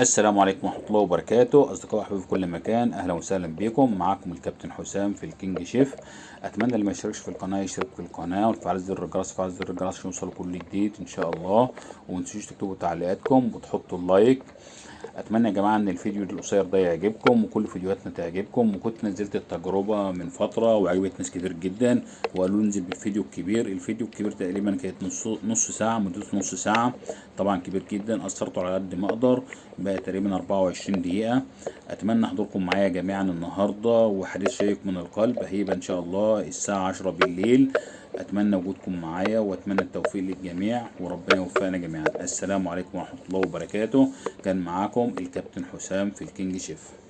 السلام عليكم ورحمة الله وبركاته. أصدقائي وأحبابي في كل مكان، أهلا وسهلا بكم. معاكم الكابتن حسام في الكينج شيف. أتمنى اللي ما يشتركش في القناة يشترك في القناة وتفعل زر الجرس، فعل زر الجرس عشان يوصلوا كل جديد إن شاء الله. ومتنسوش تكتبوا تعليقاتكم وتحطوا اللايك. اتمنى يا جماعه ان الفيديو القصير ده يعجبكم وكل فيديوهاتنا تعجبكم. وكنت نزلت التجربه من فتره وعجبت ناس كتير جدا، وقالوا ننزل بالفيديو الكبير. الفيديو الكبير تقريبا كانت نص ساعه، مدته نص ساعه. طبعا كبير جدا، اثرته على قد ما اقدر. بقى تقريبا 24 دقيقه. اتمنى حضوركم معايا جميعا النهارده، وحديث شيق من القلب هيبقى ان شاء الله الساعه 10 بالليل. اتمنى وجودكم معايا واتمنى التوفيق للجميع وربنا يوفقنا جميعا. السلام عليكم ورحمه الله وبركاته. كان معاكم الكابتن حسام في الكينج شيف.